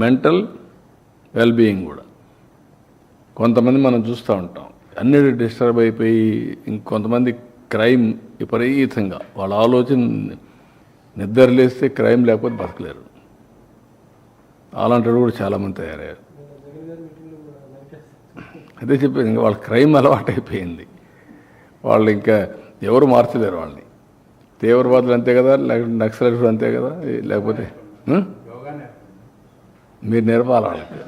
Mental wellbeing కూడా. కొంతమంది మనం చూస్తూ ఉంటాం అన్నిటి డిస్టర్బ్ అయిపోయి, ఇంకొంతమంది క్రైమ్ విపరీతంగా వాళ్ళ ఆలోచన నిద్ర లేస్తే క్రైమ్ లేకపోతే బతకలేరు. అలాంటి కూడా చాలామంది తయారయ్యారు. అదే చెప్పేది, ఇంకా వాళ్ళ క్రైమ్ అలవాటు అయిపోయింది. వాళ్ళు ఇంకా ఎవరు మార్చలేరు వాళ్ళని. తీవ్రవాదులు అంతే కదా, లేకపోతే నక్సలైట్లు అంతే కదా, లేకపోతే మీరు నేర్పాలి వాళ్ళకి.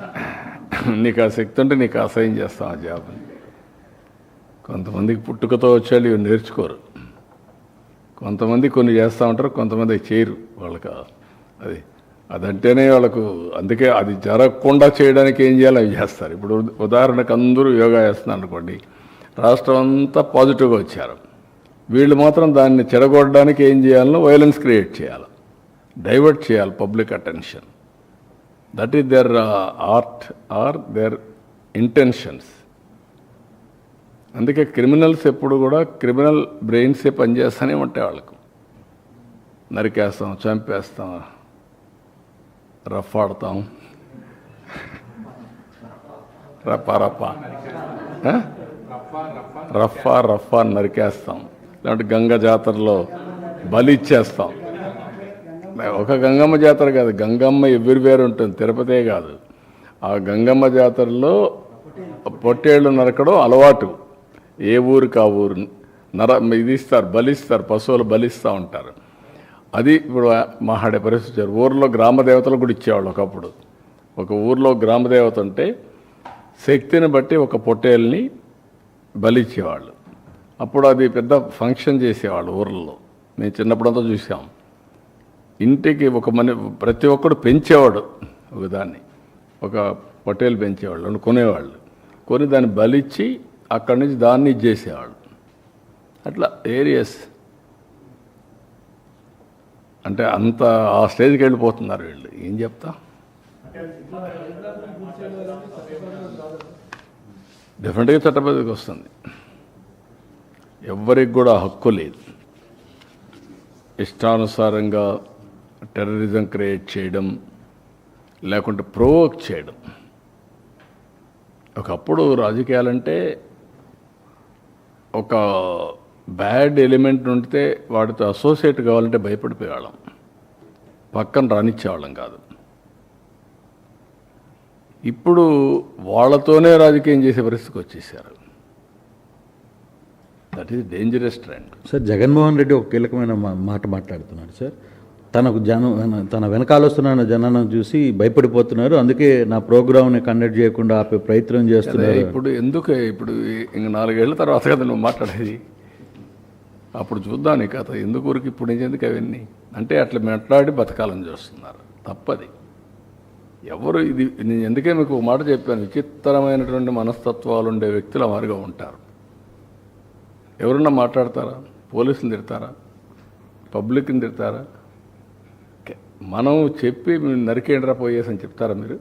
నీకు ఆ శక్తి ఉంటే నీకు అసహ్యం చేస్తాం ఆ జాబ్ని. కొంతమందికి పుట్టుకతో వచ్చేళ్ళు ఇవి నేర్చుకోరు. కొంతమంది కొన్ని చేస్తూ ఉంటారు, కొంతమంది చేయరు. వాళ్ళకి అదంటేనే వాళ్ళకు, అందుకే అది జరగకుండా చేయడానికి ఏం చేయాలో అవి చేస్తారు. ఇప్పుడు ఉదాహరణకు అందరూ యోగా చేస్తున్నారు అనుకోండి, రాష్ట్రం అంతా పాజిటివ్గా వచ్చారు. వీళ్ళు మాత్రం దాన్ని చెడగొట్టడానికి ఏం చేయాలనో వైలెన్స్ క్రియేట్ చేయాలి, డైవర్ట్ చేయాలి public attention. That is their art or their intention. అందుకే క్రిమినల్స్ ఎప్పుడు కూడా క్రిమినల్ బ్రెయిన్సే పనిచేస్తూనే ఉంటాయి. వాళ్ళకు నరికేస్తాం, చంపేస్తాం, రఫ్ ఆడతాం, రఫా నరికేస్తాం. లేదంటే గంగ జాతరలో బలి ఇచ్చేస్తాం. ఒక గంగమ్మ జాతర కాదు, గంగమ్మ ఎవ్రీవేర్ ఉంటుంది, తిరుపతే కాదు. ఆ గంగమ్మ జాతరలో పొట్టేళ్ళు నరకడం అలవాటు. ఏ ఊరికి ఆ ఊరు ఇది ఇస్తారు, బలిస్తారు, పశువులు బలిస్తూ ఉంటారు. అది ఇప్పుడు మహాడే పరిస్థితి. ఊర్లో గ్రామదేవతలు కూడా ఇచ్చేవాళ్ళు ఒకప్పుడు. ఒక ఊర్లో గ్రామదేవత ఉంటే శక్తిని బట్టి ఒక పొట్టేల్ని బలిచ్చేవాళ్ళు. అప్పుడు అది పెద్ద ఫంక్షన్ చేసేవాళ్ళు ఊర్లలో. మేము చిన్నప్పుడంతా చూసాం. ఇంటికి ఒక ప్రతి ఒక్కడు పెంచేవాడు ఒకదాన్ని, ఒక పొట్టేలు పెంచేవాళ్ళు, కొనేవాళ్ళు. కొని దాన్ని బలిచ్చి అక్కడి నుంచి దాన్ని ఇచ్చేసేవాళ్ళు. అట్లా ఏరియస్ అంటే అంత ఆ స్టేజ్కి వెళ్ళిపోతున్నారు వీళ్ళు. ఏం చెప్తా, డెఫినెట్గా చట్టబద్ధకి వస్తుంది. ఎవ్వరికి కూడా హక్కు లేదు ఇష్టానుసారంగా టెర్రరిజం క్రియేట్ చేయడం, లేకుంటే ప్రొవోక్ చేయడం. ఒకప్పుడు రాజకీయాలంటే ఒక బ్యాడ్ ఎలిమెంట్ ఉంటే వాటితో అసోసియేట్ కావాలంటే భయపడిపోయేవాళ్ళం, పక్కన రానిచ్చేవాళ్ళం కాదు. ఇప్పుడు వాళ్ళతోనే రాజకీయం చేసే పరిస్థితికి వచ్చేసారు. That is dangerous trend. Sir, Jaganmohan Reddy ఒక కీలకమైన మాట మాట్లాడుతున్నాడు సార్. తన వెనకాల వస్తున్న జనాన్ని చూసి భయపడిపోతున్నారు, అందుకే నా ప్రోగ్రామ్ని కండక్ట్ చేయకుండా ఆపే ప్రయత్నం చేస్తున్నారు. ఇప్పుడు ఎందుకు, ఇప్పుడు ఇంక 4 ఏళ్ల తర్వాత కదా నువ్వు మాట్లాడేది, అప్పుడు చూద్దాం నీ కథ. ఎందుకు ఊరికి ఇప్పుడు ఎందుకు అవన్నీ అంటే అట్లా మాట్లాడి బతకాలని చూస్తున్నారు. తప్పది. ఎవరు ఇది, నేను ఎందుకే మీకు మాట చెప్పాను, విచిత్రమైనటువంటి మనస్తత్వాలు ఉండే వ్యక్తులు మారిగా ఉంటారు. ఎవరన్నా మాట్లాడతారా? పోలీసులు తిడతారా? పబ్లిక్ని తిడతారా? మనం చెప్పి నరికేండ్రా పోయేసని చెప్తారా మీరు?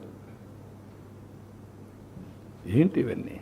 ఏంటి ఇవన్నీ?